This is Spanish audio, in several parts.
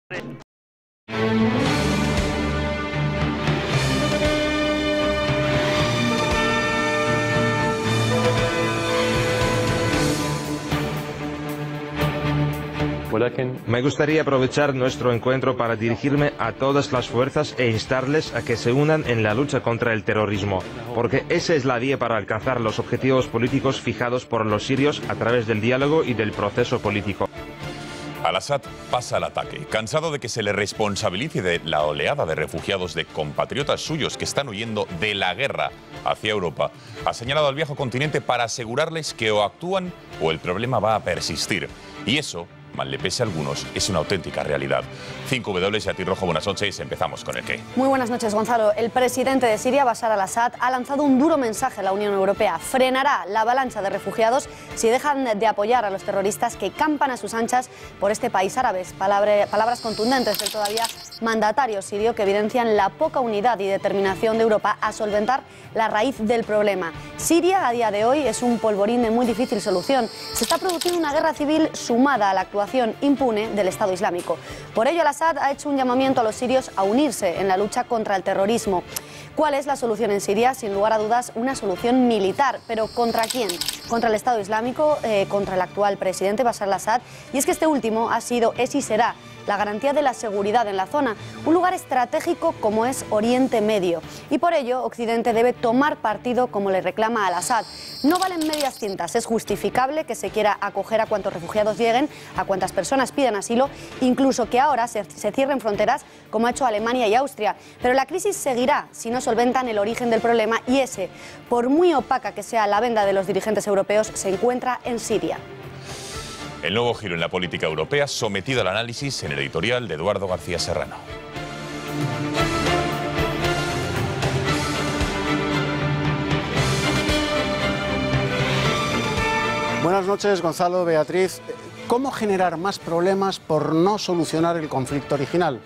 Me gustaría aprovechar nuestro encuentro para dirigirme a todas las fuerzas e instarles a que se unan en la lucha contra el terrorismo, porque esa es la vía para alcanzar los objetivos políticos fijados por los sirios a través del diálogo y del proceso político. Al-Assad pasa al ataque, cansado de que se le responsabilice de la oleada de refugiados de compatriotas suyos que están huyendo de la guerra hacia Europa. Ha señalado al viejo continente para asegurarles que o actúan o el problema va a persistir. Y eso, mal le pese a algunos, es una auténtica realidad. 5W y a ti Rojo, buenas noches. Empezamos con el qué. Muy buenas noches, Gonzalo. El presidente de Siria, Bashar al-Assad, ha lanzado un duro mensaje a la Unión Europea. Frenará la avalancha de refugiados si dejan de apoyar a los terroristas que campan a sus anchas por este país árabe. Palabras contundentes del todavía mandatario sirio que evidencian la poca unidad y determinación de Europa a solventar la raíz del problema. Siria, a día de hoy, es un polvorín de muy difícil solución. Se está produciendo una guerra civil sumada a la actuación impune del Estado Islámico. Por ello, al-Assad ha hecho un llamamiento a los sirios a unirse en la lucha contra el terrorismo. ¿Cuál es la solución en Siria? Sin lugar a dudas, una solución militar. ¿Pero contra quién? Contra el Estado Islámico, contra el actual presidente Bashar al-Assad. Y es que este último ha sido, es y será la garantía de la seguridad en la zona, un lugar estratégico como es Oriente Medio. Y por ello, Occidente debe tomar partido como le reclama al-Assad. No valen medias tintas, es justificable que se quiera acoger a cuantos refugiados lleguen, a cuantas personas pidan asilo, incluso que ahora se cierren fronteras como ha hecho Alemania y Austria. Pero la crisis seguirá si no solventan el origen del problema y ese, por muy opaca que sea la venda de los dirigentes europeos, se encuentra en Siria. El nuevo giro en la política europea sometido al análisis en el editorial de Eduardo García Serrano. Buenas noches, Gonzalo, Beatriz. ¿Cómo generar más problemas por no solucionar el conflicto original?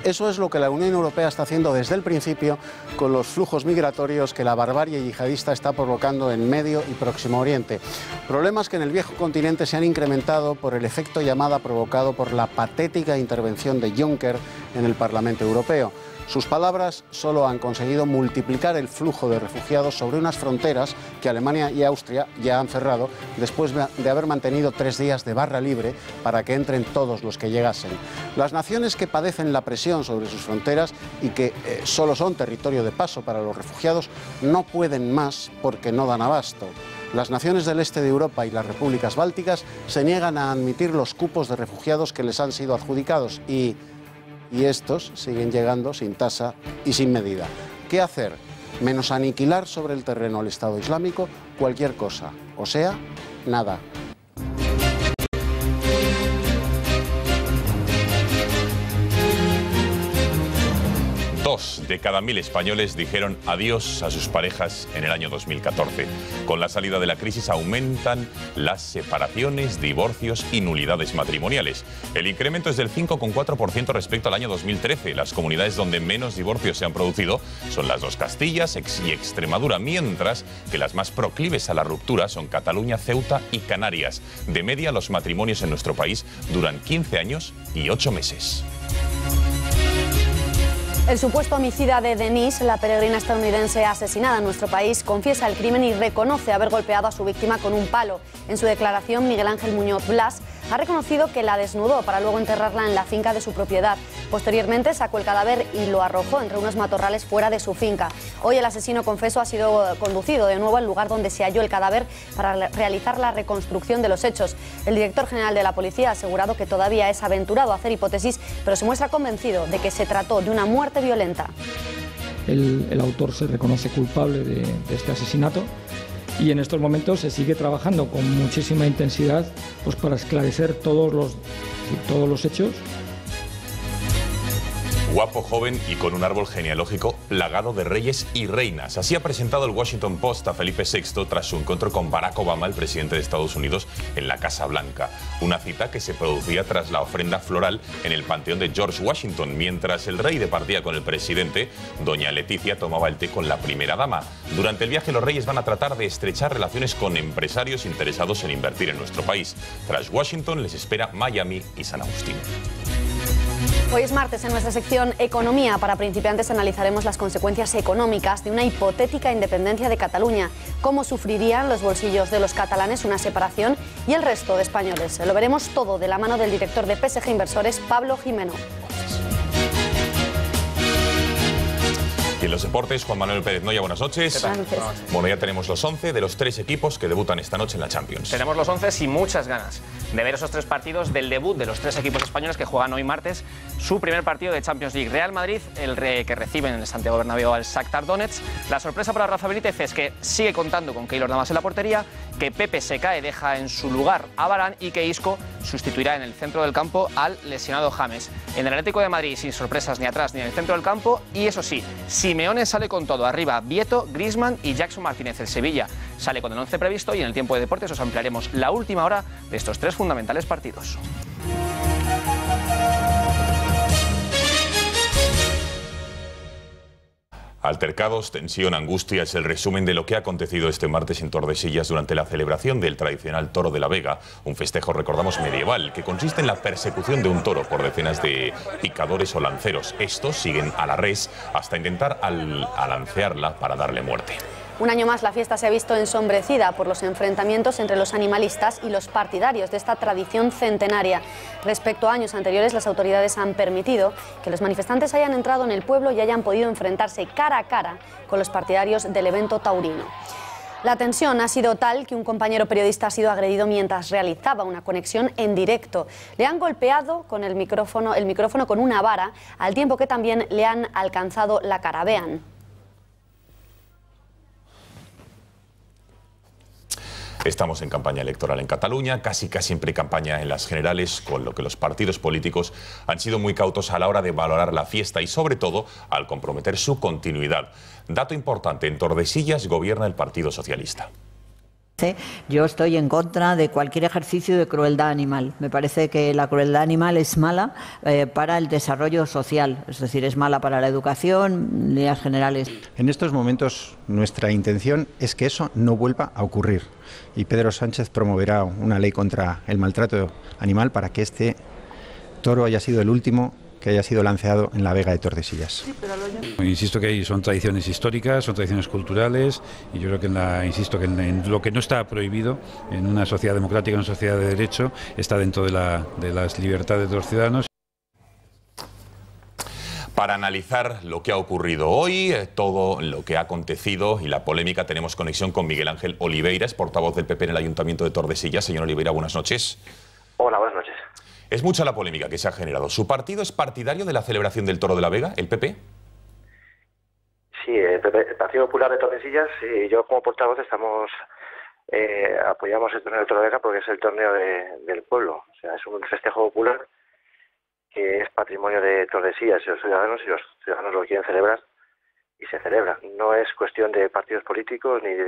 Eso es lo que la Unión Europea está haciendo desde el principio con los flujos migratorios que la barbarie yihadista está provocando en Medio y Próximo Oriente. Problemas que en el viejo continente se han incrementado por el efecto llamada provocado por la patética intervención de Juncker en el Parlamento Europeo. Sus palabras solo han conseguido multiplicar el flujo de refugiados sobre unas fronteras que Alemania y Austria ya han cerrado después de haber mantenido 3 días de barra libre para que entren todos los que llegasen. Las naciones que padecen la presión sobre sus fronteras y que solo son territorio de paso para los refugiados no pueden más porque no dan abasto. Las naciones del este de Europa y las repúblicas bálticas se niegan a admitir los cupos de refugiados que les han sido adjudicados y estos siguen llegando sin tasa y sin medida. ¿Qué hacer? Menos aniquilar sobre el terreno al Estado Islámico cualquier cosa, o sea, nada. 2 de cada 1000 españoles dijeron adiós a sus parejas en el año 2014. Con la salida de la crisis aumentan las separaciones, divorcios y nulidades matrimoniales. El incremento es del 5,4% respecto al año 2013. Las comunidades donde menos divorcios se han producido son las 2 Castillas y Extremadura, mientras que las más proclives a la ruptura son Cataluña, Ceuta y Canarias. De media, los matrimonios en nuestro país duran 15 años y 8 meses. El supuesto homicida de Denise, la peregrina estadounidense asesinada en nuestro país, confiesa el crimen y reconoce haber golpeado a su víctima con un palo. En su declaración, Miguel Ángel Muñoz Blas ha reconocido que la desnudó para luego enterrarla en la finca de su propiedad. Posteriormente sacó el cadáver y lo arrojó entre unos matorrales fuera de su finca. Hoy el asesino confeso ha sido conducido de nuevo al lugar donde se halló el cadáver para realizar la reconstrucción de los hechos. El director general de la policía ha asegurado que todavía es aventurado a hacer hipótesis, pero se muestra convencido de que se trató de una muerte violenta. El autor se reconoce culpable de este asesinato y en estos momentos se sigue trabajando con muchísima intensidad pues, para esclarecer todos los hechos. Guapo, joven y con un árbol genealógico plagado de reyes y reinas. Así ha presentado el Washington Post a Felipe VI tras su encuentro con Barack Obama, el presidente de Estados Unidos, en la Casa Blanca. Una cita que se producía tras la ofrenda floral en el panteón de George Washington. Mientras el rey departía con el presidente, doña Leticia tomaba el té con la primera dama. Durante el viaje, los reyes van a tratar de estrechar relaciones con empresarios interesados en invertir en nuestro país. Tras Washington les espera Miami y San Agustín. Hoy es martes. En nuestra sección Economía para principiantes analizaremos las consecuencias económicas de una hipotética independencia de Cataluña, cómo sufrirían los bolsillos de los catalanes una separación y el resto de españoles. Lo veremos todo de la mano del director de PSG Inversores, Pablo Jimeno. Y en los deportes, Juan Manuel Pérez Noya, buenas noches. Bueno, ya tenemos los 11 de los 3 equipos que debutan esta noche en la Champions. Tenemos los 11 y muchas ganas de ver esos 3 partidos del debut de los 3 equipos españoles que juegan hoy martes su primer partido de Champions League. Real Madrid, el que recibe en el Santiago Bernabéu al Shakhtar Donetsk. La sorpresa para Rafa Benítez es que sigue contando con Keylor Navas en la portería, que Pepe se cae, deja en su lugar a Varane y que Isco sustituirá en el centro del campo al lesionado James. En el Atlético de Madrid, sin sorpresas ni atrás ni en el centro del campo, y eso sí, Simeone sale con todo. Arriba, Vieto, Griezmann y Jackson Martínez. El Sevilla sale con el 11 previsto y en el tiempo de deportes os ampliaremos la última hora de estos 3 fundamentales partidos. Altercados, tensión, angustia es el resumen de lo que ha acontecido este martes en Tordesillas durante la celebración del tradicional Toro de la Vega, un festejo, recordamos, medieval, que consiste en la persecución de un toro por decenas de picadores o lanceros. Estos siguen a la res hasta intentar alancearla para darle muerte. Un año más la fiesta se ha visto ensombrecida por los enfrentamientos entre los animalistas y los partidarios de esta tradición centenaria. Respecto a años anteriores, las autoridades han permitido que los manifestantes hayan entrado en el pueblo y hayan podido enfrentarse cara a cara con los partidarios del evento taurino. La tensión ha sido tal que un compañero periodista ha sido agredido mientras realizaba una conexión en directo. Le han golpeado con el micrófono con una vara, al tiempo que también le han alcanzado la cara. Vean. Estamos en campaña electoral en Cataluña, casi siempre campaña en las generales, con lo que los partidos políticos han sido muy cautos a la hora de valorar la fiesta y sobre todo al comprometer su continuidad. Dato importante, en Tordesillas gobierna el Partido Socialista. Yo estoy en contra de cualquier ejercicio de crueldad animal. Me parece que la crueldad animal es mala para el desarrollo social, es decir, es mala para la educación, en líneas generales. En estos momentos nuestra intención es que eso no vuelva a ocurrir y Pedro Sánchez promoverá una ley contra el maltrato animal para que este toro haya sido el último que haya sido lanceado en la Vega de Tordesillas. Insisto que son tradiciones históricas, son tradiciones culturales y yo creo que en lo que no está prohibido en una sociedad democrática, en una sociedad de derecho, está dentro de las libertades de los ciudadanos. Para analizar lo que ha ocurrido hoy, todo lo que ha acontecido y la polémica, tenemos conexión con Miguel Ángel Oliveiras, portavoz del PP en el Ayuntamiento de Tordesillas. Señor Oliveira, buenas noches. Hola, buenas noches. Es mucha la polémica que se ha generado. ¿Su partido es partidario de la celebración del Toro de la Vega, el PP? Sí, el Partido Popular de Tordesillas y yo como portavoz apoyamos el torneo del Toro de la Vega porque es el torneo del pueblo. O sea, es un festejo popular que es patrimonio de Tordesillas y los ciudadanos lo quieren celebrar y se celebra. No es cuestión de partidos políticos ni de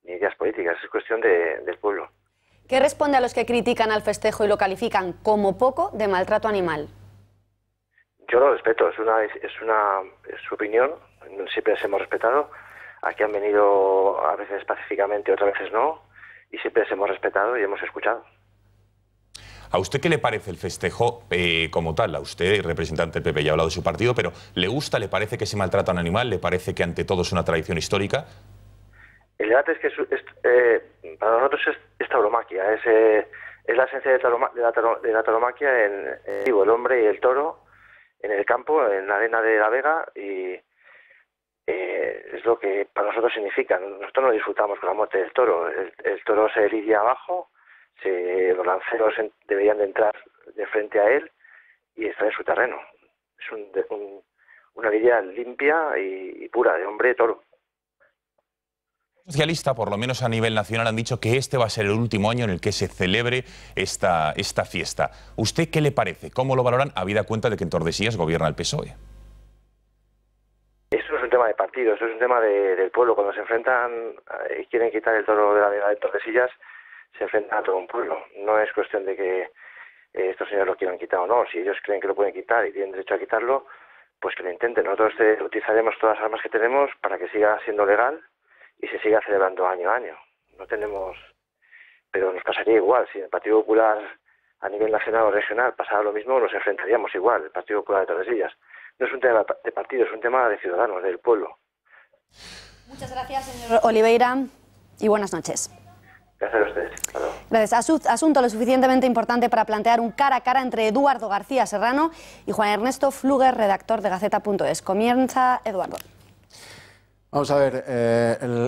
ideas políticas, es cuestión del pueblo. ¿Qué responde a los que critican al festejo y lo califican como poco de maltrato animal? Yo lo respeto, es su opinión, siempre les hemos respetado. Aquí han venido a veces pacíficamente, otras veces no, y siempre les hemos respetado y hemos escuchado. ¿A usted qué le parece el festejo como tal? A usted, representante del PP, ya ha hablado de su partido, pero ¿le gusta, le parece que se maltrata a un animal? ¿Le parece que ante todo es una tradición histórica? El debate es que para nosotros es tauromaquia, es la esencia de la tauromaquia en el hombre y el toro en el campo, en la arena de la Vega, y es lo que para nosotros significa. Nosotros no disfrutamos con la muerte del toro, el toro se lidia abajo, los lanceros deberían de entrar de frente a él y estar en su terreno. Es una lidia limpia y pura, de hombre-toro. Socialista, por lo menos a nivel nacional, han dicho que este va a ser el último año en el que se celebre esta fiesta. ¿Usted qué le parece? ¿Cómo lo valoran, habida cuenta de que en Tordesillas gobierna el PSOE? Eso no es un tema de partido, eso es un tema del pueblo. Cuando se enfrentan y quieren quitar el toro de la Vega de Tordesillas, se enfrentan a todo un pueblo. No es cuestión de que estos señores lo quieran quitar o no. Si ellos creen que lo pueden quitar y tienen derecho a quitarlo, pues que lo intenten. Nosotros utilizaremos todas las armas que tenemos para que siga siendo legal y se siga celebrando año a año. No tenemos... Pero nos pasaría igual. Si el Partido Popular a nivel nacional o regional pasara lo mismo, nos enfrentaríamos igual, el Partido Popular de Tordesillas. No es un tema de partido, es un tema de ciudadanos, del pueblo. Muchas gracias, señor Oliveira, y buenas noches. Gracias a ustedes. Gracias. Asunto lo suficientemente importante para plantear un cara a cara entre Eduardo García Serrano y Juan Ernesto Fluger, redactor de Gaceta.es. Comienza Eduardo. Vamos a ver,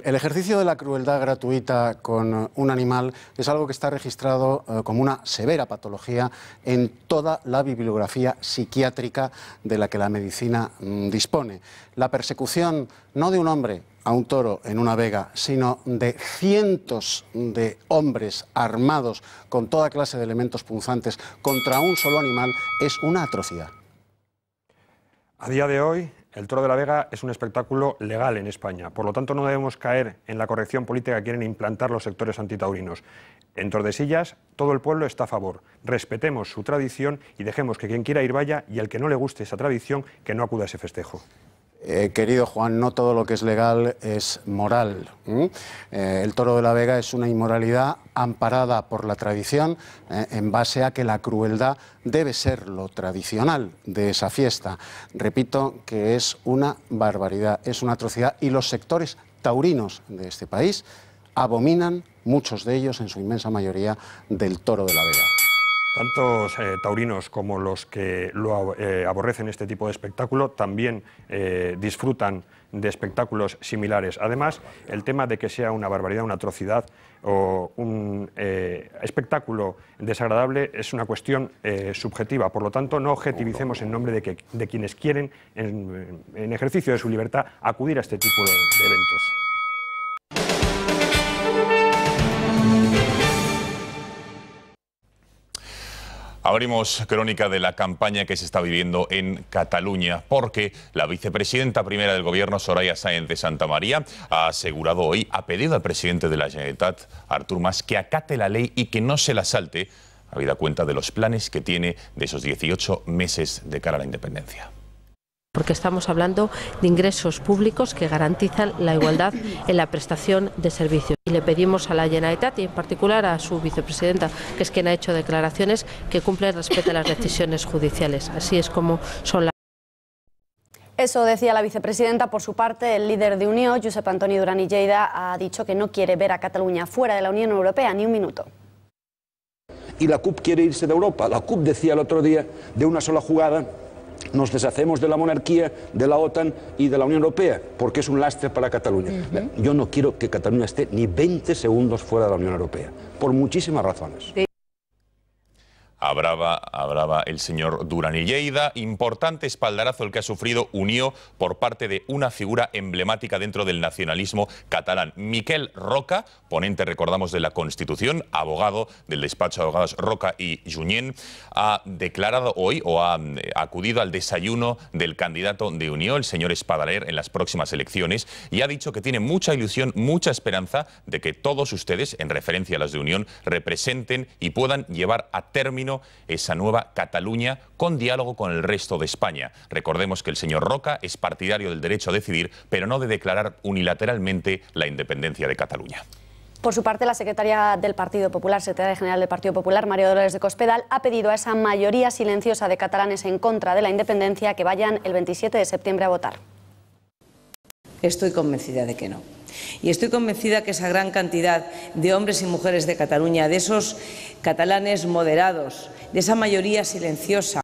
el ejercicio de la crueldad gratuita con un animal es algo que está registrado como una severa patología en toda la bibliografía psiquiátrica de la que la medicina dispone. La persecución no de un hombre a un toro en una vega, sino de cientos de hombres armados con toda clase de elementos punzantes contra un solo animal es una atrocidad. A día de hoy, el Toro de la Vega es un espectáculo legal en España. Por lo tanto, no debemos caer en la corrección política que quieren implantar los sectores antitaurinos. En Tordesillas, todo el pueblo está a favor. Respetemos su tradición y dejemos que quien quiera ir vaya, y al que no le guste esa tradición, que no acuda a ese festejo. Querido Juan, no todo lo que es legal es moral. El Toro de la Vega es una inmoralidad amparada por la tradición, en base a que la crueldad debe ser lo tradicional de esa fiesta. Repito que es una barbaridad, es una atrocidad, y los sectores taurinos de este país abominan, muchos de ellos en su inmensa mayoría, del Toro de la Vega. Tantos taurinos como los que lo aborrecen este tipo de espectáculo también disfrutan de espectáculos similares. Además, el tema de que sea una barbaridad, una atrocidad o un espectáculo desagradable es una cuestión subjetiva. Por lo tanto, no objetivicemos en nombre de quienes quieren, en ejercicio de su libertad, acudir a este tipo de eventos. Abrimos crónica de la campaña que se está viviendo en Cataluña, porque la vicepresidenta primera del Gobierno, Soraya Sáenz de Santamaría, ha asegurado hoy, ha pedido al presidente de la Generalitat, Artur Mas, que acate la ley y que no se la salte, habida cuenta de los planes que tiene de esos 18 meses de cara a la independencia. Porque estamos hablando de ingresos públicos que garantizan la igualdad en la prestación de servicios. Y le pedimos a la Generalitat, y en particular a su vicepresidenta, que es quien ha hecho declaraciones, que cumpla y respete las decisiones judiciales. Así es como son las... Eso decía la vicepresidenta. Por su parte, el líder de Unió, Josep Antoni Duran i Lleida, ha dicho que no quiere ver a Cataluña fuera de la Unión Europea ni un minuto. Y la CUP quiere irse de Europa. La CUP decía el otro día, de una sola jugada, nos deshacemos de la monarquía, de la OTAN y de la Unión Europea, porque es un lastre para Cataluña. Yo no quiero que Cataluña esté ni 20 segundos fuera de la Unión Europea, por muchísimas razones. Hablaba el señor Duran i Lleida. Importante espaldarazo el que ha sufrido Unió por parte de una figura emblemática dentro del nacionalismo catalán. Miquel Roca, ponente, recordamos, de la Constitución, abogado del despacho de abogados Roca y Junyent, ha declarado hoy, o ha acudido al desayuno del candidato de Unió, el señor Espadaler, en las próximas elecciones, y ha dicho que tiene mucha ilusión, mucha esperanza de que todos ustedes, en referencia a las de Unión, representen y puedan llevar a término esa nueva Cataluña con diálogo con el resto de España. Recordemos que el señor Roca es partidario del derecho a decidir, pero no de declarar unilateralmente la independencia de Cataluña. Por su parte, la secretaria del Partido Popular, secretaria general del Partido Popular, María Dolores de Cospedal, ha pedido a esa mayoría silenciosa de catalanes en contra de la independencia que vayan el 27 de septiembre a votar. Estoy convencida de que no. Y estoy convencida que esa gran cantidad de hombres y mujeres de Cataluña, de esos catalanes moderados, de esa mayoría silenciosa,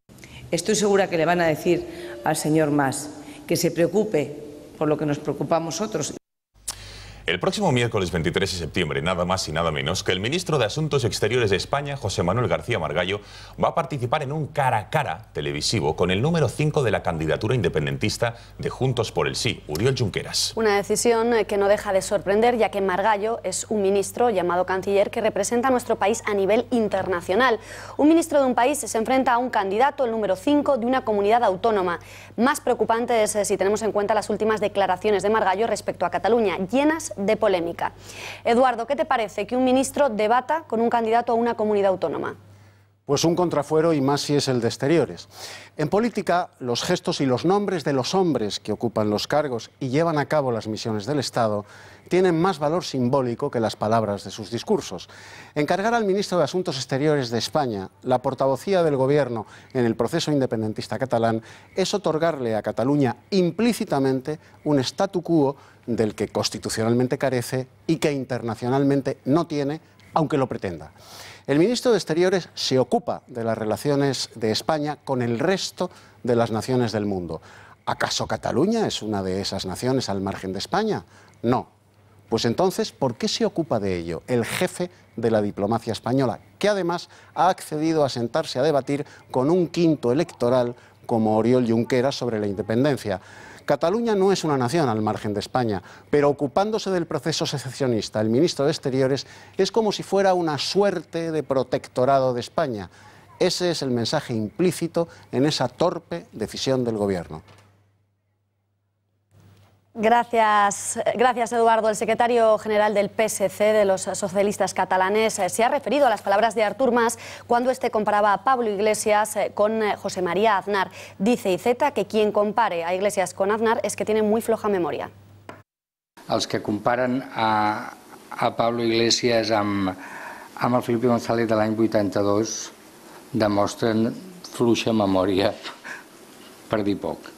estoy segura que le van a decir al señor Mas que se preocupe por lo que nos preocupamos otros. El próximo miércoles 23 de septiembre, nada más y nada menos, que el ministro de Asuntos Exteriores de España, José Manuel García Margallo, va a participar en un cara a cara televisivo con el número 5 de la candidatura independentista de Juntos por el Sí, Oriol Junqueras. Una decisión que no deja de sorprender, ya que Margallo es un ministro llamado canciller que representa a nuestro país a nivel internacional. Un ministro de un país se enfrenta a un candidato, el número 5, de una comunidad autónoma. Más preocupante es si tenemos en cuenta las últimas declaraciones de Margallo respecto a Cataluña, llenas de polémica. Eduardo, ¿qué te parece que un ministro debata con un candidato a una comunidad autónoma? Pues un contrafuero, y más si es el de Exteriores. En política, los gestos y los nombres de los hombres que ocupan los cargos y llevan a cabo las misiones del Estado tienen más valor simbólico que las palabras de sus discursos. Encargar al ministro de Asuntos Exteriores de España la portavocía del Gobierno en el proceso independentista catalán es otorgarle a Cataluña implícitamente un statu quo del que constitucionalmente carece y que internacionalmente no tiene, aunque lo pretenda. El ministro de Exteriores se ocupa de las relaciones de España con el resto de las naciones del mundo. ¿Acaso Cataluña es una de esas naciones al margen de España? No. Pues entonces, ¿por qué se ocupa de ello el jefe de la diplomacia española, que además ha accedido a sentarse a debatir con un quinto electoral como Oriol Junqueras sobre la independencia? Cataluña no es una nación al margen de España, pero ocupándose del proceso secesionista, el ministro de Exteriores es como si fuera una suerte de protectorado de España. Ese es el mensaje implícito en esa torpe decisión del Gobierno. Gracias, Eduardo. El secretario general del PSC, de los socialistas catalanes, se ha referido a las palabras de Artur Mas cuando este comparaba a Pablo Iglesias con José María Aznar. Dice Iceta que quien compare a Iglesias con Aznar es que tiene muy floja memoria. Els que comparen a Pablo Iglesias amb el Felipe González de l'any 82 demostren fluixa memòria, per dir poc.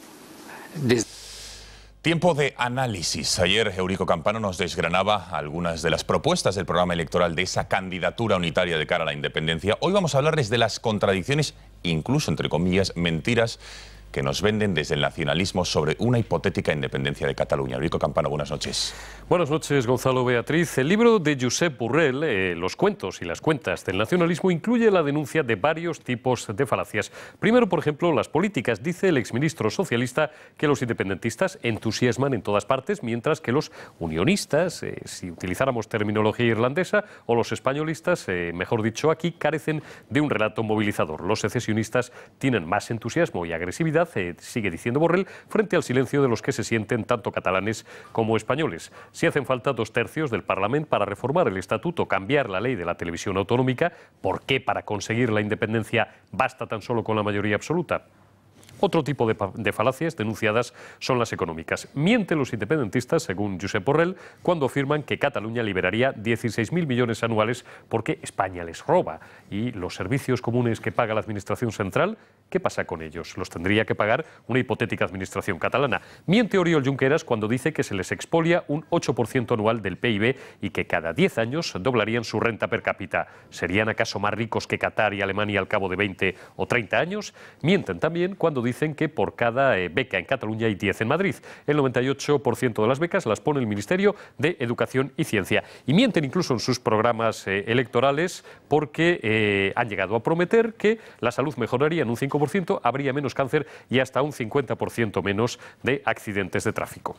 Tiempo de análisis. Ayer Eurico Campano nos desgranaba algunas de las propuestas del programa electoral de esa candidatura unitaria de cara a la independencia. Hoy vamos a hablarles de las contradicciones, incluso entre comillas, mentiras, que nos venden desde el nacionalismo sobre una hipotética independencia de Cataluña. Eurico Campano, buenas noches. Buenas noches, Gonzalo, Beatriz. El libro de Josep Borrell, Los cuentos y las cuentas del nacionalismo, incluye la denuncia de varios tipos de falacias. Primero, por ejemplo, las políticas. Dice el exministro socialista que los independentistas entusiasman en todas partes, mientras que los unionistas, si utilizáramos terminología irlandesa, o los españolistas, mejor dicho aquí, carecen de un relato movilizador. Los secesionistas tienen más entusiasmo y agresividad, sigue diciendo Borrell, frente al silencio de los que se sienten tanto catalanes como españoles. Si hacen falta 2/3 del Parlamento para reformar el estatuto, cambiar la ley de la televisión autonómica, ¿por qué para conseguir la independencia basta tan solo con la mayoría absoluta? Otro tipo de falacias denunciadas son las económicas. Mienten los independentistas, según Josep Borrell, cuando afirman que Cataluña liberaría 16.000 millones anuales porque España les roba. Y los servicios comunes que paga la Administración Central, ¿qué pasa con ellos? Los tendría que pagar una hipotética Administración catalana. Miente Oriol Junqueras cuando dice que se les expolia un 8% anual del PIB y que cada 10 años doblarían su renta per cápita. ¿Serían acaso más ricos que Qatar y Alemania al cabo de 20 o 30 años? Mienten también cuando dicen que por cada beca en Cataluña hay 10 en Madrid. El 98% de las becas las pone el Ministerio de Educación y Ciencia. Y mienten incluso en sus programas electorales porque han llegado a prometer que la salud mejoraría en un 5%, habría menos cáncer y hasta un 50% menos de accidentes de tráfico.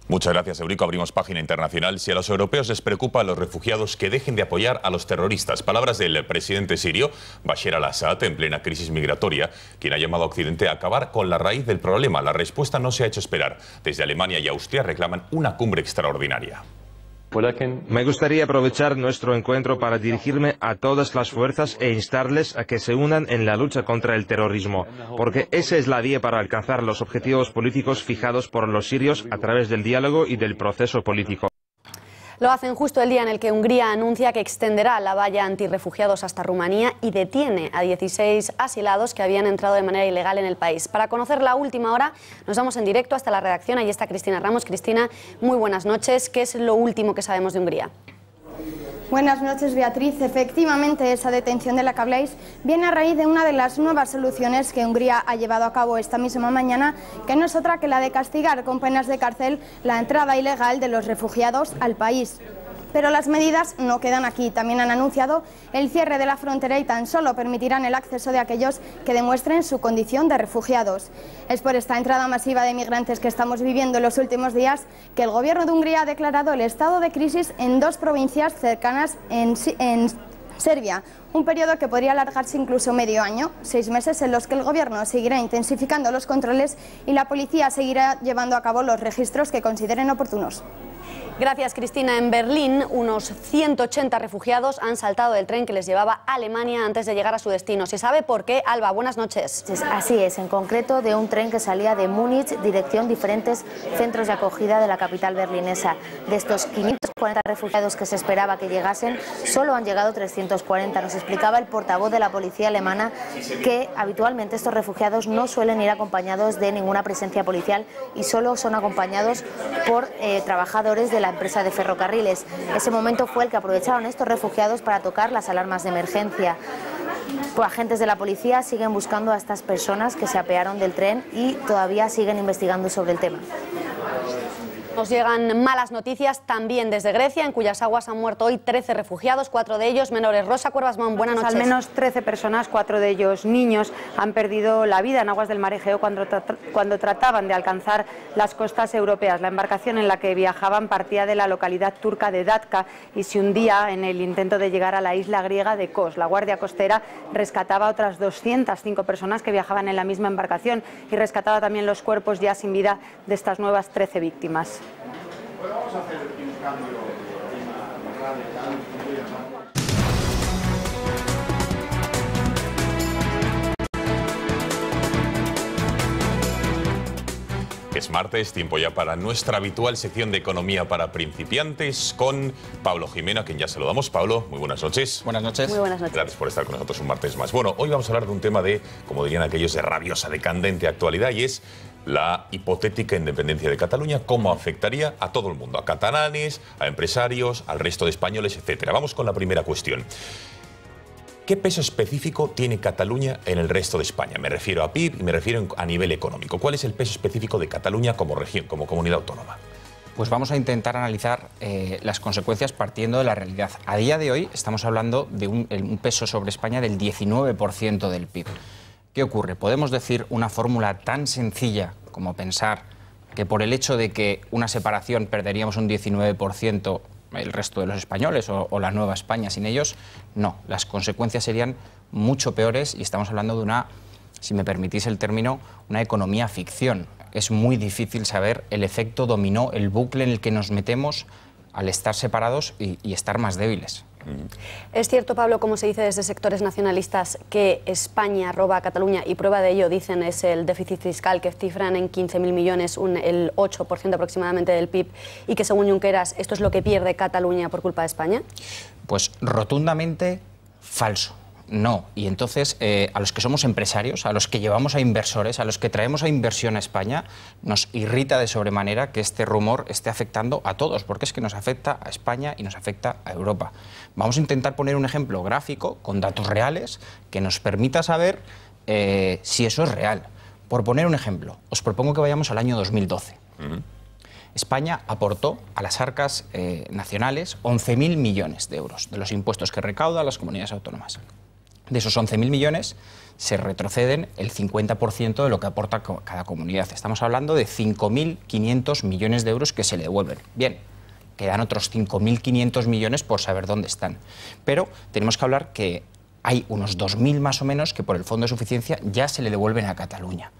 Muchas gracias, Eurico. Abrimos página internacional. Si a los europeos les preocupa a los refugiados, que dejen de apoyar a los terroristas. Palabras del presidente sirio, Bashar al-Assad, en plena crisis migratoria, quien ha llamado a Occidente a acabar con la raíz del problema. La respuesta no se ha hecho esperar. Desde Alemania y Austria reclaman una cumbre extraordinaria. Me gustaría aprovechar nuestro encuentro para dirigirme a todas las fuerzas e instarles a que se unan en la lucha contra el terrorismo, porque esa es la vía para alcanzar los objetivos políticos fijados por los sirios a través del diálogo y del proceso político. Lo hacen justo el día en el que Hungría anuncia que extenderá la valla antirrefugiados hasta Rumanía y detiene a 16 asilados que habían entrado de manera ilegal en el país. Para conocer la última hora, nos vamos en directo hasta la redacción. Allí está Cristina Ramos. Cristina, muy buenas noches. ¿Qué es lo último que sabemos de Hungría? Buenas noches, Beatriz. Efectivamente, esa detención de la que habláis viene a raíz de una de las nuevas soluciones que Hungría ha llevado a cabo esta misma mañana, que no es otra que la de castigar con penas de cárcel la entrada ilegal de los refugiados al país. Pero las medidas no quedan aquí. También han anunciado el cierre de la frontera y tan solo permitirán el acceso de aquellos que demuestren su condición de refugiados. Es por esta entrada masiva de migrantes que estamos viviendo en los últimos días que el gobierno de Hungría ha declarado el estado de crisis en 2 provincias cercanas en Serbia, un periodo que podría alargarse incluso medio año, 6 meses en los que el gobierno seguirá intensificando los controles y la policía seguirá llevando a cabo los registros que consideren oportunos. Gracias, Cristina. En Berlín, unos 180 refugiados han saltado del tren que les llevaba a Alemania antes de llegar a su destino. ¿Se sabe por qué? Alba, buenas noches. Así es, en concreto de un tren que salía de Múnich, dirección diferentes centros de acogida de la capital berlinesa. De estos 540 refugiados que se esperaba que llegasen, solo han llegado 340. Nos explicaba el portavoz de la policía alemana que habitualmente estos refugiados no suelen ir acompañados de ninguna presencia policial y solo son acompañados por trabajadores de la empresa de ferrocarriles. Ese momento fue el que aprovecharon estos refugiados para tocar las alarmas de emergencia. Pues agentes de la policía siguen buscando a estas personas que se apearon del tren y todavía siguen investigando sobre el tema. Nos llegan malas noticias también desde Grecia, en cuyas aguas han muerto hoy 13 refugiados, 4 de ellos menores. Rosa Cuervasmón, buenas noches. Al menos 13 personas, 4 de ellos niños, han perdido la vida en aguas del mar Egeo cuando trataban de alcanzar las costas europeas. La embarcación en la que viajaban partía de la localidad turca de Datka y se hundía en el intento de llegar a la isla griega de Kos. La Guardia Costera rescataba a otras 205 personas que viajaban en la misma embarcación y rescataba también los cuerpos ya sin vida de estas nuevas 13 víctimas. Bueno, vamos a hacer un cambio radical. Es martes, tiempo ya para nuestra habitual sección de economía para principiantes con Pablo Jimeno, a quien ya saludamos. Pablo, muy buenas noches. Buenas noches. Muy buenas noches. Gracias por estar con nosotros un martes más. Bueno, hoy vamos a hablar de un tema de, como dirían aquellos, de rabiosa, de candente actualidad, y es la hipotética independencia de Cataluña, cómo afectaría a todo el mundo, a catalanes, a empresarios, al resto de españoles, etcétera. Vamos con la primera cuestión. ¿Qué peso específico tiene Cataluña en el resto de España? Me refiero a PIB y me refiero a nivel económico. ¿Cuál es el peso específico de Cataluña como región, como comunidad autónoma? Pues vamos a intentar analizar las consecuencias partiendo de la realidad. A día de hoy estamos hablando de un peso sobre España del 19% del PIB. ¿Qué ocurre? Podemos decir una fórmula tan sencilla como pensar que por el hecho de que una separación perderíamos un 19% el resto de los españoles o la nueva España sin ellos. No, las consecuencias serían mucho peores y estamos hablando de una, si me permitís el término, una economía ficción. Es muy difícil saber el efecto dominó, el bucle en el que nos metemos al estar separados y estar más débiles. Es cierto, Pablo, como se dice desde sectores nacionalistas, que España roba a Cataluña, y prueba de ello, dicen, es el déficit fiscal que cifran en 15.000 millones, el 8% aproximadamente del PIB, y que según Junqueras esto es lo que pierde Cataluña por culpa de España? Pues rotundamente falso. No, y entonces a los que somos empresarios, a los que llevamos a inversores, a los que traemos a inversión a España, nos irrita de sobremanera que este rumor esté afectando a todos, porque es que nos afecta a España y nos afecta a Europa. Vamos a intentar poner un ejemplo gráfico con datos reales que nos permita saber si eso es real. Por poner un ejemplo, os propongo que vayamos al año 2012. España aportó a las arcas nacionales 11.000 millones de euros de los impuestos que recaudan las comunidades autónomas. De esos 11.000 millones se retroceden el 50% de lo que aporta cada comunidad. Estamos hablando de 5.500 millones de euros que se le devuelven. Bien, quedan otros 5.500 millones por saber dónde están. Pero tenemos que hablar que hay unos 2.000 más o menos que por el Fondo de Suficiencia ya se le devuelven a Cataluña.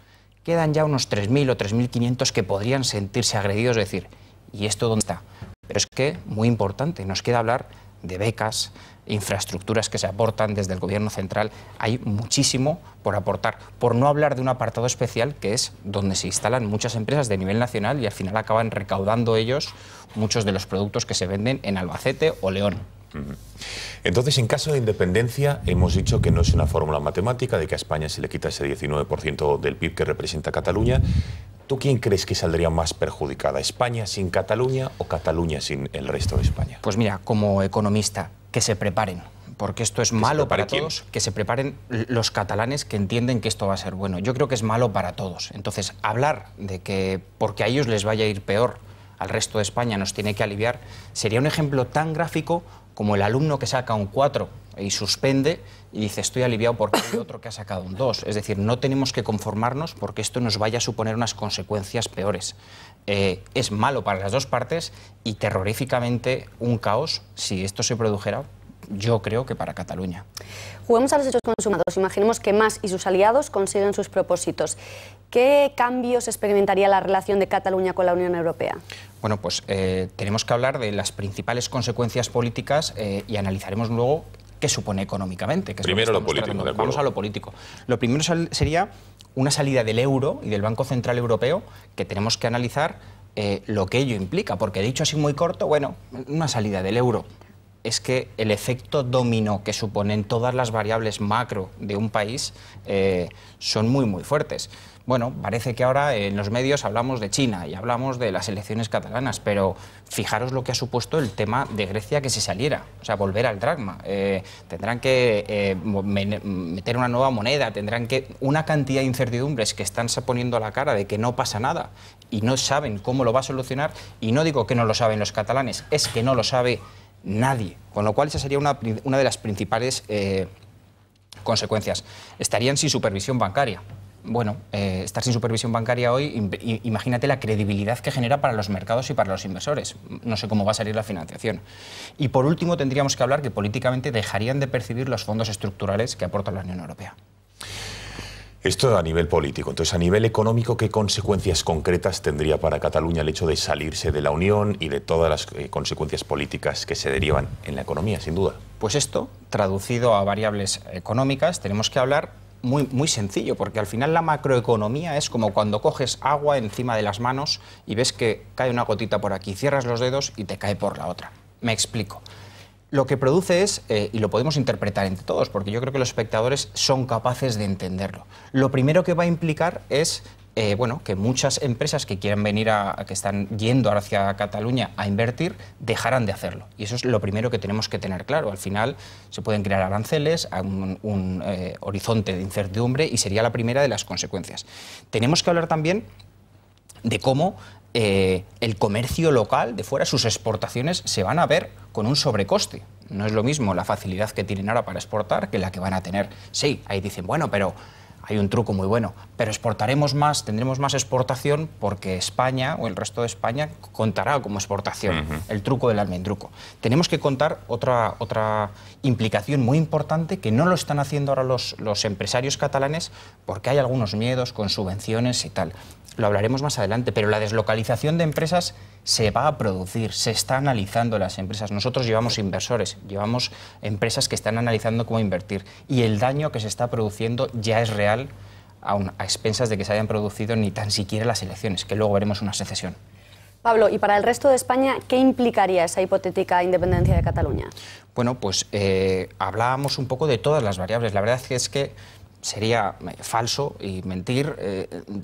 Quedan ya unos 3.000 o 3.500 que podrían sentirse agredidos, es decir, ¿y esto dónde está? Pero es que, muy importante, nos queda hablar de becas, infraestructuras que se aportan desde el Gobierno central. Hay muchísimo por aportar, por no hablar de un apartado especial que es donde se instalan muchas empresas de nivel nacional y al final acaban recaudando ellos muchos de los productos que se venden en Albacete o León. Entonces, en caso de independencia, hemos dicho que no es una fórmula matemática, de que a España se le quita ese 19% del PIB que representa Cataluña. ¿Tú quién crees que saldría más perjudicada? ¿España sin Cataluña o Cataluña sin el resto de España? Pues mira, como economista, que se preparen, porque esto es malo para todos, que se preparen los catalanes que entienden que esto va a ser bueno. Yo creo que es malo para todos. Entonces, hablar de que porque a ellos les vaya a ir peor, al resto de España nos tiene que aliviar, sería un ejemplo tan gráfico como el alumno que saca un 4 y suspende y dice estoy aliviado porque hay otro que ha sacado un 2. Es decir, no tenemos que conformarnos porque esto nos vaya a suponer unas consecuencias peores. Es malo para las dos partes y terroríficamente un caos, si esto se produjera, yo creo que para Cataluña. Juguemos a los hechos consumados. Imaginemos que Mas y sus aliados consiguen sus propósitos. ¿Qué cambios experimentaría la relación de Cataluña con la Unión Europea? Bueno, pues tenemos que hablar de las principales consecuencias políticas y analizaremos luego qué supone económicamente. Que es primero lo político, de acuerdo. Vamos a lo político. Lo primero sería una salida del euro y del Banco Central Europeo, que tenemos que analizar lo que ello implica, porque dicho así muy corto, bueno, una salida del euro es que el efecto dominó que suponen todas las variables macro de un país son muy fuertes. Bueno, parece que ahora en los medios hablamos de China y hablamos de las elecciones catalanas, pero fijaros lo que ha supuesto el tema de Grecia que se saliera, o sea, volver al dracma. Tendrán que meter una nueva moneda, tendrán que... Una cantidad de incertidumbres que están poniendo a la cara de que no pasa nada y no saben cómo lo va a solucionar, y no digo que no lo saben los catalanes, es que no lo sabe nadie, con lo cual esa sería una de las principales consecuencias. Estarían sin supervisión bancaria. Bueno, estar sin supervisión bancaria hoy, imagínate la credibilidad que genera para los mercados y para los inversores. No sé cómo va a salir la financiación. Y por último tendríamos que hablar que políticamente dejarían de percibir los fondos estructurales que aporta la Unión Europea. Esto a nivel político. Entonces, a nivel económico, ¿qué consecuencias concretas tendría para Cataluña el hecho de salirse de la Unión y de todas las consecuencias políticas que se derivan en la economía, sin duda? Pues esto, traducido a variables económicas, tenemos que hablar muy sencillo, porque al final la macroeconomía es como cuando coges agua encima de las manos y ves que cae una gotita por aquí, cierras los dedos y te cae por la otra. Me explico. Lo que produce es, y lo podemos interpretar entre todos, porque yo creo que los espectadores son capaces de entenderlo. Lo primero que va a implicar es bueno, que muchas empresas que quieren venir que están yendo hacia Cataluña a invertir, dejarán de hacerlo. Y eso es lo primero que tenemos que tener claro. Al final se pueden crear aranceles, un horizonte de incertidumbre, y sería la primera de las consecuencias. Tenemos que hablar también de cómo el comercio local de fuera, sus exportaciones, se van a ver con un sobrecoste. No es lo mismo la facilidad que tienen ahora para exportar que la que van a tener. Sí, ahí dicen, bueno, pero hay un truco muy bueno, pero exportaremos más, tendremos más exportación porque España o el resto de España contará como exportación. El truco del almendruco. Tenemos que contar otra implicación muy importante que no lo están haciendo ahora los empresarios catalanes porque hay algunos miedos con subvenciones y tal. Lo hablaremos más adelante, pero la deslocalización de empresas se va a producir, se está analizando las empresas. Nosotros llevamos inversores, llevamos empresas que están analizando cómo invertir, y el daño que se está produciendo ya es real, a expensas de que se hayan producido ni tan siquiera las elecciones, que luego veremos una secesión. Pablo, ¿y para el resto de España qué implicaría esa hipotética independencia de Cataluña? Bueno, pues hablábamos un poco de todas las variables. La verdad es que sería falso y mentir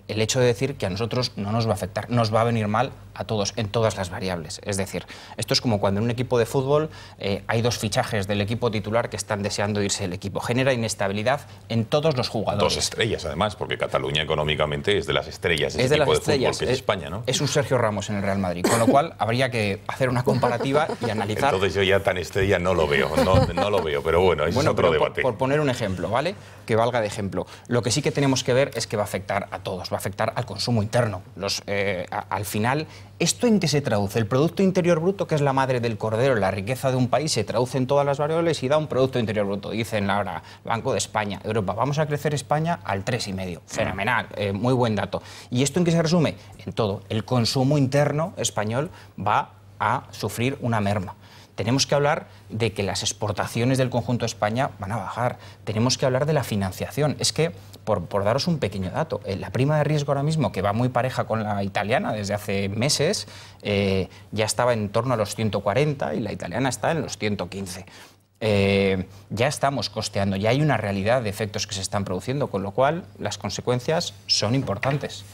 el hecho de decir que a nosotros no nos va a afectar, nos va a venir mal a todos, en todas las variables. Es decir, esto es como cuando en un equipo de fútbol hay dos fichajes del equipo titular que están deseando irse del equipo. Genera inestabilidad en todos los jugadores. Dos estrellas, además, porque Cataluña económicamente es de las estrellas. Es de las estrellas, fútbol, que es España, ¿no? Es un Sergio Ramos en el Real Madrid, con lo cual habría que hacer una comparativa y analizar. Entonces yo ya tan estrella no lo veo, no lo veo, pero bueno, ese es otro debate. Por poner un ejemplo, ¿vale? Que valga de ejemplo. Lo que sí que tenemos que ver es que va a afectar a todos, va a afectar al consumo interno. Al final, ¿esto en qué se traduce? El Producto Interior Bruto, que es la madre del cordero, la riqueza de un país, se traduce en todas las variables y da un Producto Interior Bruto. Dicen ahora, Banco de España, Europa, vamos a crecer España al 3,5. Fenomenal, muy buen dato. ¿Y esto en qué se resume? En todo. El consumo interno español va a sufrir una merma. Tenemos que hablar de que las exportaciones del conjunto de España van a bajar. Tenemos que hablar de la financiación. Es que, por daros un pequeño dato, la prima de riesgo ahora mismo, que va muy pareja con la italiana desde hace meses, ya estaba en torno a los 140 y la italiana está en los 115. Ya estamos costeando, ya hay una realidad de efectos que se están produciendo, con lo cual las consecuencias son importantes.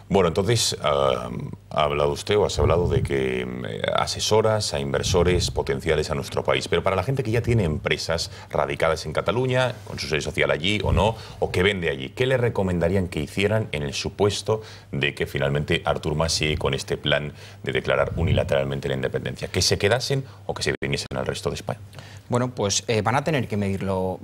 Bueno, entonces, ha hablado usted o has hablado de que asesoras a inversores potenciales a nuestro país, pero para la gente que ya tiene empresas radicadas en Cataluña, con su sede social allí o no, o que vende allí, ¿qué le recomendarían que hicieran en el supuesto de que finalmente Artur Mas sigue con este plan de declarar unilateralmente la independencia? ¿Que se quedasen o que se viniesen al resto de España? Bueno, pues van a tener que medirlo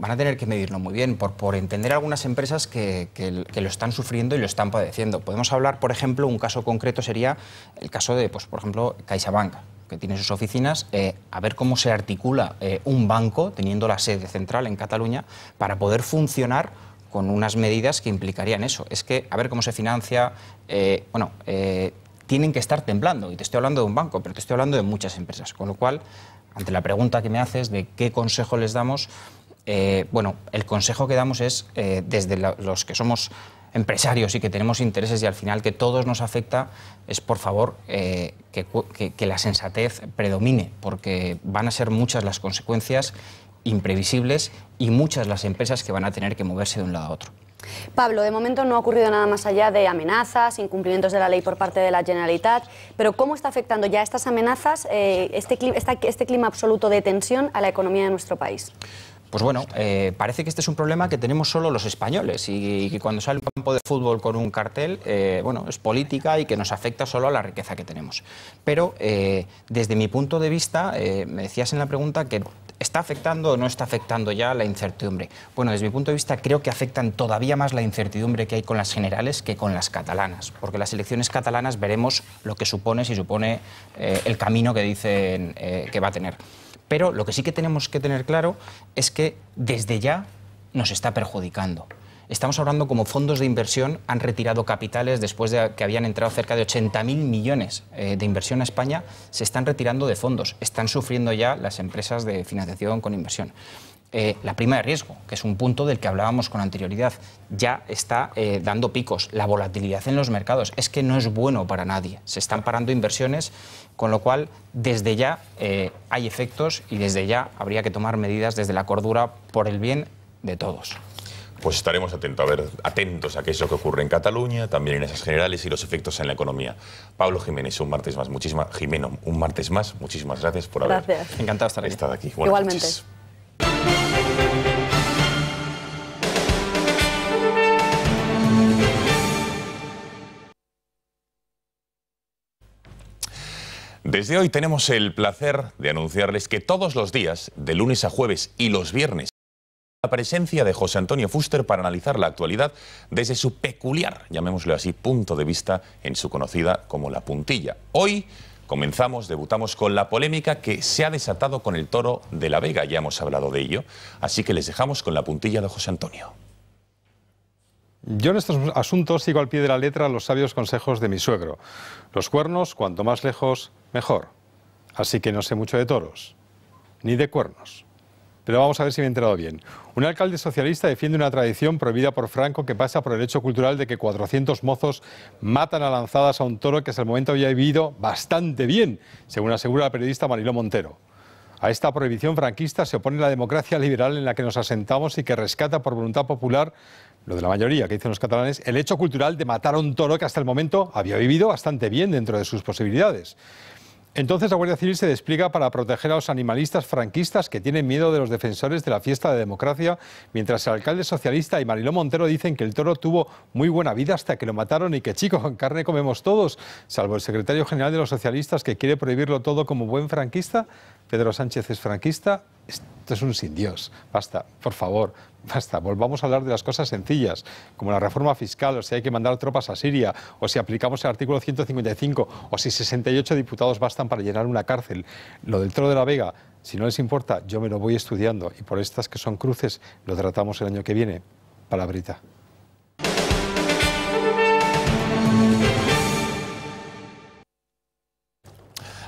muy bien, por entender algunas empresas que lo están sufriendo y lo están padeciendo. Podemos hablar, por ejemplo, un caso concreto sería el caso de, pues, por ejemplo, CaixaBank. que tiene sus oficinas, a ver cómo se articula un banco, teniendo la sede central en Cataluña, para poder funcionar con unas medidas que implicarían eso. Es que, a ver cómo se financia, tienen que estar temblando, y te estoy hablando de un banco, pero te estoy hablando de muchas empresas, con lo cual, ante la pregunta que me haces de qué consejo les damos, el consejo que damos es, desde los que somos empresarios y que tenemos intereses y al final que todos nos afecta, es por favor que la sensatez predomine, porque van a ser muchas las consecuencias imprevisibles y muchas las empresas que van a tener que moverse de un lado a otro. Pablo, de momento no ha ocurrido nada más allá de amenazas, incumplimientos de la ley por parte de la Generalitat, pero ¿cómo está afectando ya estas amenazas, este clima absoluto de tensión a la economía de nuestro país? Pues bueno, parece que este es un problema que tenemos solo los españoles y que cuando sale un campo de fútbol con un cartel, es política y que nos afecta solo a la riqueza que tenemos. Pero desde mi punto de vista, me decías en la pregunta que ¿está afectando o no está afectando ya la incertidumbre? Bueno, desde mi punto de vista creo que afectan todavía más la incertidumbre que hay con las generales que con las catalanas, porque las elecciones catalanas veremos lo que supone, si supone el camino que dicen que va a tener. Pero lo que sí que tenemos que tener claro es que desde ya nos está perjudicando. Estamos hablando como fondos de inversión han retirado capitales después de que habían entrado cerca de 80.000 millones de inversión a España, se están retirando de fondos, están sufriendo ya las empresas de financiación con inversión. La prima de riesgo, que es un punto del que hablábamos con anterioridad, ya está dando picos. La volatilidad en los mercados es que no es bueno para nadie. Se están parando inversiones, con lo cual desde ya hay efectos y desde ya habría que tomar medidas desde la cordura por el bien de todos. Pues estaremos atentos a qué es lo que ocurre en Cataluña, también en esas generales y los efectos en la economía. Pablo Jiménez, un martes más, muchísimas gracias por haber encantado de estado aquí. Buenas Igualmente. Noches. Desde hoy tenemos el placer de anunciarles que todos los días, de lunes a jueves y los viernes, la presencia de José Antonio Fuster para analizar la actualidad desde su peculiar, llamémoslo así, punto de vista en su conocida como La Puntilla. Hoy debutamos con la polémica que se ha desatado con el toro de la Vega, ya hemos hablado de ello, así que les dejamos con la puntilla de José Antonio. Yo en estos asuntos sigo al pie de la letra los sabios consejos de mi suegro. Los cuernos, cuanto más lejos, mejor. Así que no sé mucho de toros, ni de cuernos. Pero vamos a ver si me he enterado bien. Un alcalde socialista defiende una tradición prohibida por Franco que pasa por el hecho cultural de que 400 mozos matan a lanzadas a un toro que hasta el momento había vivido bastante bien, según asegura la periodista Mariló Montero. A esta prohibición franquista se opone la democracia liberal en la que nos asentamos y que rescata por voluntad popular, lo de la mayoría que dicen los catalanes, el hecho cultural de matar a un toro que hasta el momento había vivido bastante bien dentro de sus posibilidades. Entonces la Guardia Civil se despliega para proteger a los animalistas franquistas que tienen miedo de los defensores de la fiesta de democracia, mientras el alcalde socialista y Mariló Montero dicen que el toro tuvo muy buena vida hasta que lo mataron y que, chico, con carne comemos todos, salvo el secretario general de los socialistas que quiere prohibirlo todo como buen franquista. Pedro Sánchez es franquista. Esto es un sin Dios. Basta, por favor, basta. Volvamos a hablar de las cosas sencillas, como la reforma fiscal, o si hay que mandar tropas a Siria, o si aplicamos el artículo 155, o si 68 diputados bastan para llenar una cárcel. Lo del toro de la Vega, si no les importa, yo me lo voy estudiando, y por estas que son cruces, lo tratamos el año que viene. Palabrita.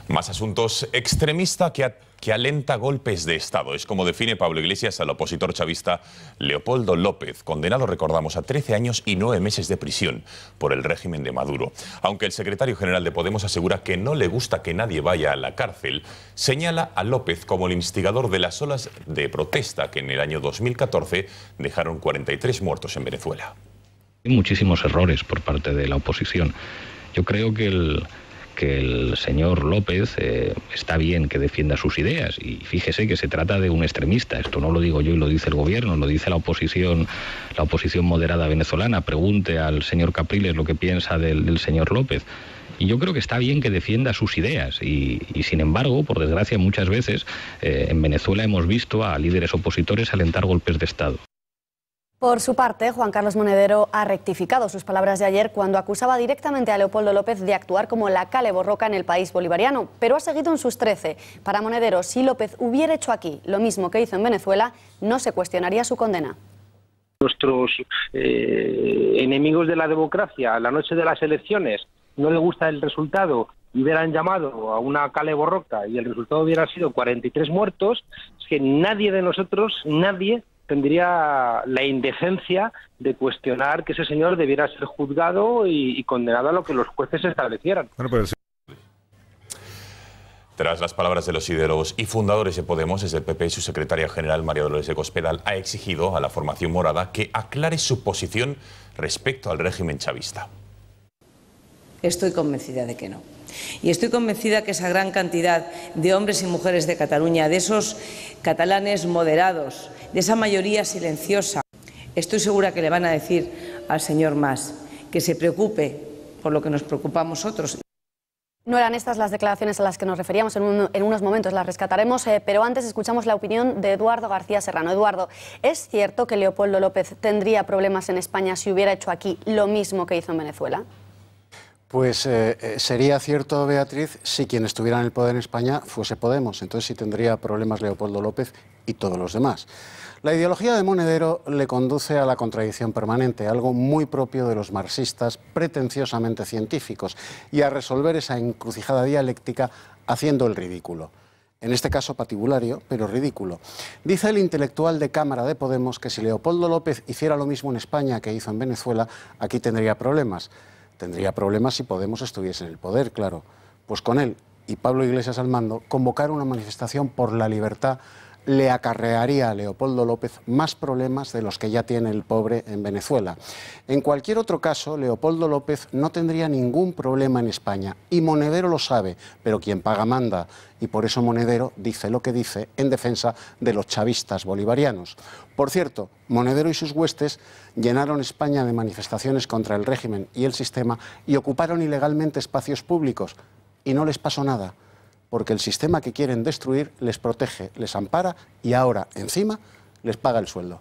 Más asuntos. Extremista que alenta golpes de Estado. Es como define Pablo Iglesias al opositor chavista Leopoldo López, condenado, recordamos, a 13 años y 9 meses de prisión por el régimen de Maduro. Aunque el secretario general de Podemos asegura que no le gusta que nadie vaya a la cárcel, señala a López como el instigador de las olas de protesta que en el año 2014 dejaron 43 muertos en Venezuela. Hay muchísimos errores por parte de la oposición. Yo creo que el señor López está bien que defienda sus ideas y fíjese que se trata de un extremista. Esto no lo digo yo y lo dice el gobierno, lo dice la oposición moderada venezolana. Pregunte al señor Capriles lo que piensa del señor López. Y yo creo que está bien que defienda sus ideas y sin embargo, por desgracia, muchas veces en Venezuela hemos visto a líderes opositores alentar golpes de Estado. Por su parte, Juan Carlos Monedero ha rectificado sus palabras de ayer cuando acusaba directamente a Leopoldo López de actuar como la Cale Borroca en el país bolivariano, pero ha seguido en sus 13. Para Monedero, si López hubiera hecho aquí lo mismo que hizo en Venezuela, no se cuestionaría su condena. Nuestros enemigos de la democracia, la noche de las elecciones, no les gusta el resultado y hubieran llamado a una Cale Borroca y el resultado hubiera sido 43 muertos, es que nadie de nosotros, nadie tendría la indecencia de cuestionar que ese señor debiera ser juzgado y condenado a lo que los jueces establecieran. Tras las palabras de los ídolos y fundadores de Podemos, desde el PP, su secretaria general, María Dolores de Cospedal, ha exigido a la formación morada que aclare su posición respecto al régimen chavista. Estoy convencida de que no. Y estoy convencida que esa gran cantidad de hombres y mujeres de Cataluña, de esos catalanes moderados, de esa mayoría silenciosa, estoy segura que le van a decir al señor Mas que se preocupe por lo que nos preocupamos nosotros. No eran estas las declaraciones a las que nos referíamos, en unos momentos las rescataremos, pero antes escuchamos la opinión de Eduardo García Serrano. Eduardo, ¿es cierto que Leopoldo López tendría problemas en España si hubiera hecho aquí lo mismo que hizo en Venezuela? Pues sería cierto, Beatriz, si quien estuviera en el poder en España fuese Podemos. Entonces sí tendría problemas Leopoldo López y todos los demás. La ideología de Monedero le conduce a la contradicción permanente, algo muy propio de los marxistas pretenciosamente científicos, y a resolver esa encrucijada dialéctica haciendo el ridículo. En este caso patibulario, pero ridículo. Dice el intelectual de Cámara de Podemos que si Leopoldo López hiciera lo mismo en España que hizo en Venezuela, aquí tendría problemas. Tendría problemas si Podemos estuviese en el poder, claro. Pues con él y Pablo Iglesias al mando, convocar una manifestación por la libertad le acarrearía a Leopoldo López más problemas de los que ya tiene el pobre en Venezuela. En cualquier otro caso, Leopoldo López no tendría ningún problema en España, y Monedero lo sabe, pero quien paga manda, y por eso Monedero dice lo que dice en defensa de los chavistas bolivarianos. Por cierto, Monedero y sus huestes llenaron España de manifestaciones contra el régimen y el sistema y ocuparon ilegalmente espacios públicos, y no les pasó nada, porque el sistema que quieren destruir les protege, les ampara y ahora, encima, les paga el sueldo.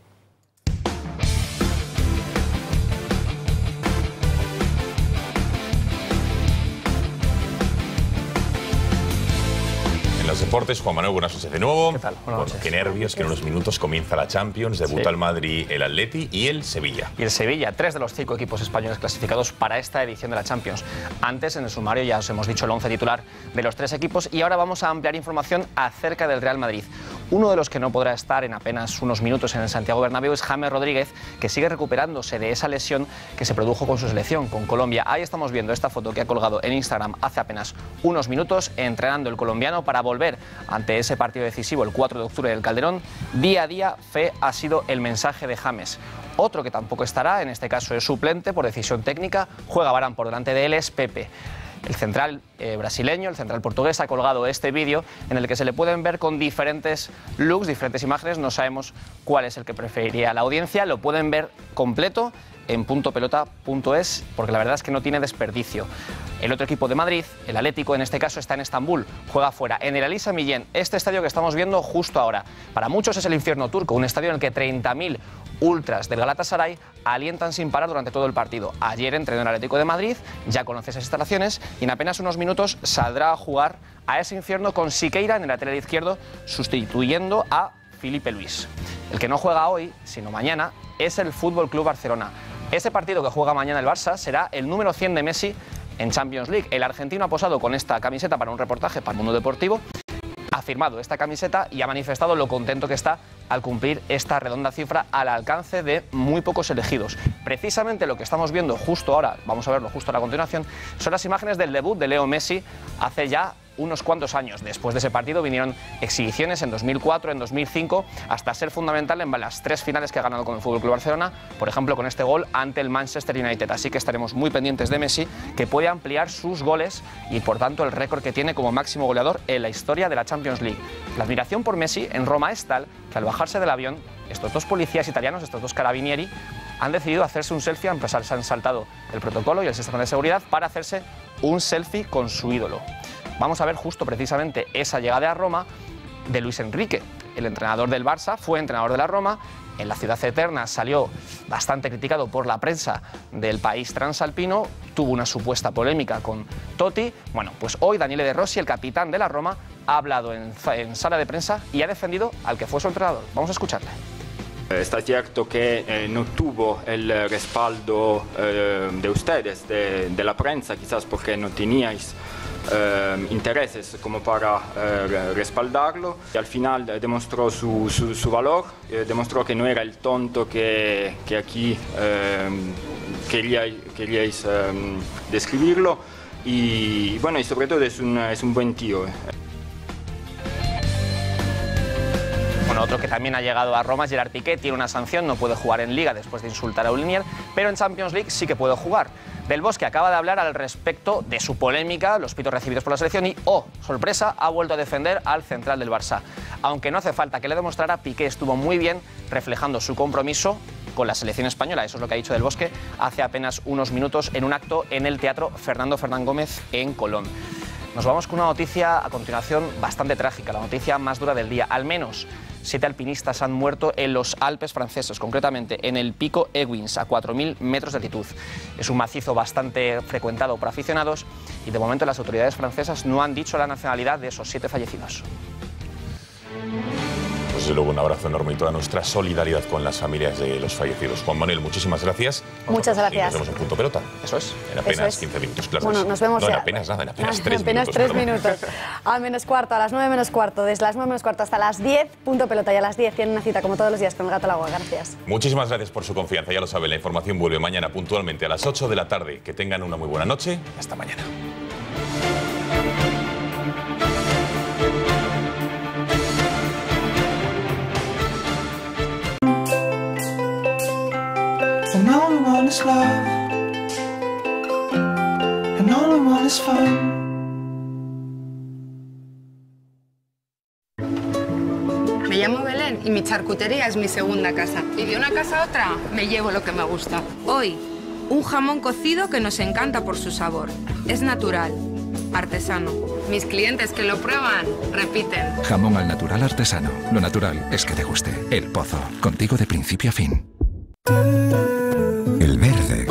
En los deportes, Juan Manuel, buenas noches de nuevo. ¿Qué tal? Buenas noches. Qué nervios, que en unos minutos comienza la Champions, debuta el Madrid, el Atleti y el Sevilla. Y el Sevilla, 3 de los 5 equipos españoles clasificados para esta edición de la Champions. Antes, en el sumario, ya os hemos dicho el 11 titular de los 3 equipos y ahora vamos a ampliar información acerca del Real Madrid. Uno de los que no podrá estar en apenas unos minutos en el Santiago Bernabéu es James Rodríguez, que sigue recuperándose de esa lesión que se produjo con su selección, con Colombia. Ahí estamos viendo esta foto que ha colgado en Instagram hace apenas unos minutos, entrenando el colombiano para volver ante ese partido decisivo el 4 de octubre del Calderón. Día a día, fe ha sido el mensaje de James. Otro que tampoco estará, en este caso es suplente por decisión técnica, juega Varane por delante de él, es Pepe. El central brasileño, el central portugués, ha colgado este vídeo en el que se le pueden ver con diferentes looks, diferentes imágenes. No sabemos cuál es el que preferiría la audiencia. Lo pueden ver completo en puntopelota.es, porque la verdad es que no tiene desperdicio. El otro equipo de Madrid, el Atlético, en este caso está en Estambul, juega fuera, en el Elisa Millén, este estadio que estamos viendo justo ahora. Para muchos es el infierno turco, un estadio en el que 30.000 ultras del Galatasaray alientan sin parar durante todo el partido. Ayer entrenó el Atlético de Madrid, ya conoce esas instalaciones y en apenas unos minutos saldrá a jugar a ese infierno con Siqueira en el lateral izquierdo, sustituyendo a Filipe Luis. El que no juega hoy, sino mañana, es el Fútbol Club Barcelona. Ese partido que juega mañana el Barça será el número 100 de Messi en Champions League. El argentino ha posado con esta camiseta para un reportaje para el Mundo Deportivo, ha firmado esta camiseta y ha manifestado lo contento que está al cumplir esta redonda cifra al alcance de muy pocos elegidos. Precisamente lo que estamos viendo justo ahora, vamos a verlo justo ahora a continuación, son las imágenes del debut de Leo Messi hace ya unos cuantos años. Después de ese partido vinieron exhibiciones en 2004, en 2005, hasta ser fundamental en las 3 finales que ha ganado con el FC Barcelona, por ejemplo con este gol ante el Manchester United. Así que estaremos muy pendientes de Messi, que puede ampliar sus goles y por tanto el récord que tiene como máximo goleador en la historia de la Champions League. La admiración por Messi en Roma es tal que al bajarse del avión, estos 2 policías italianos, estos 2 carabinieri, han decidido hacerse un selfie, se han saltado el protocolo y el sistema de seguridad para hacerse un selfie con su ídolo. Vamos a ver justo precisamente esa llegada a Roma de Luis Enrique, el entrenador del Barça, fue entrenador de la Roma. En la ciudad eterna salió bastante criticado por la prensa del país transalpino, tuvo una supuesta polémica con Totti. Bueno, pues hoy Daniele De Rossi, el capitán de la Roma, ha hablado en sala de prensa y ha defendido al que fue su entrenador. Vamos a escucharle. Está cierto que no tuvo el respaldo de ustedes, de la prensa, quizás porque no teníais intereses como para respaldarlo, y al final demostró su valor, demostró que no era el tonto que aquí queríais describirlo, y bueno, y sobre todo es un buen tío. Bueno, otro que también ha llegado a Roma es Gerard Piqué, tiene una sanción, no puede jugar en Liga después de insultar a un linier, pero en Champions League sí que puede jugar. Del Bosque acaba de hablar al respecto de su polémica, los pitos recibidos por la selección y, oh, sorpresa, ha vuelto a defender al central del Barça. Aunque no hace falta que le demostrara, Piqué estuvo muy bien reflejando su compromiso con la selección española. Eso es lo que ha dicho Del Bosque hace apenas unos minutos en un acto en el Teatro Fernando Fernán Gómez en Colón. Nos vamos con una noticia a continuación bastante trágica, la noticia más dura del día. Al menos 7 alpinistas han muerto en los Alpes franceses, concretamente en el pico Ewins, a 4.000 metros de altitud. Es un macizo bastante frecuentado por aficionados y de momento las autoridades francesas no han dicho la nacionalidad de esos 7 fallecidos. Pues desde luego un abrazo enorme y toda nuestra solidaridad con las familias de los fallecidos. Juan Manuel, muchísimas gracias. Muchas gracias. Y nos vemos en Punto Pelota. Eso es. En apenas 15 minutos, claro. Bueno, nos vemos no, en ya. apenas nada, en apenas 3 apenas minutos. 3 minutos. A menos cuarto, a las 9 menos cuarto, desde las 9 menos cuarto hasta las 10, Punto Pelota. Y a las 10 tienen una cita, como todos los días, con el Gato al Agua. Gracias. Muchísimas gracias por su confianza. Ya lo saben, la información vuelve mañana puntualmente a las 8 de la tarde. Que tengan una muy buena noche. Hasta mañana. And all we want is love, and all we want is fun. Me llamo Belén y mi charcutería es mi segunda casa. Y de una casa a otra me llevo lo que me gusta. Hoy, un jamón cocido que nos encanta por su sabor. Es natural, artesano. Mis clientes que lo prueban, repiten. Jamón al natural artesano. Lo natural es que te guste. El Pozo. Contigo de principio a fin. El verde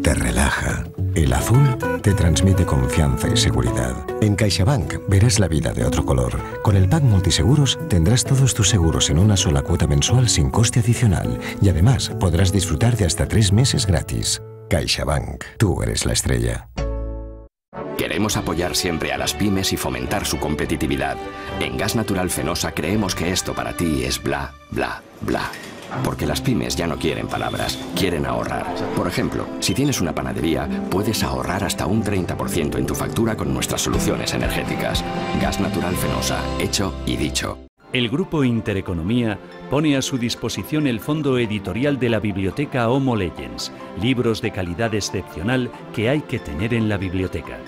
te relaja. El azul te transmite confianza y seguridad. En CaixaBank verás la vida de otro color. Con el pack multiseguros tendrás todos tus seguros en una sola cuota mensual sin coste adicional. Y además podrás disfrutar de hasta 3 meses gratis. CaixaBank. Tú eres la estrella. Queremos apoyar siempre a las pymes y fomentar su competitividad. En Gas Natural Fenosa creemos que esto para ti es bla, bla, bla. Porque las pymes ya no quieren palabras, quieren ahorrar. Por ejemplo, si tienes una panadería, puedes ahorrar hasta un 30% en tu factura con nuestras soluciones energéticas. Gas Natural Fenosa, hecho y dicho. El Grupo Intereconomía pone a su disposición el fondo editorial de la biblioteca Homo Legends, libros de calidad excepcional que hay que tener en la biblioteca.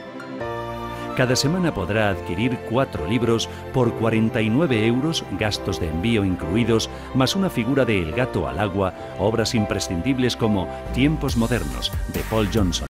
Cada semana podrá adquirir 4 libros por 49 €, gastos de envío incluidos, más una figura de El Gato al Agua, obras imprescindibles como Tiempos Modernos, de Paul Johnson.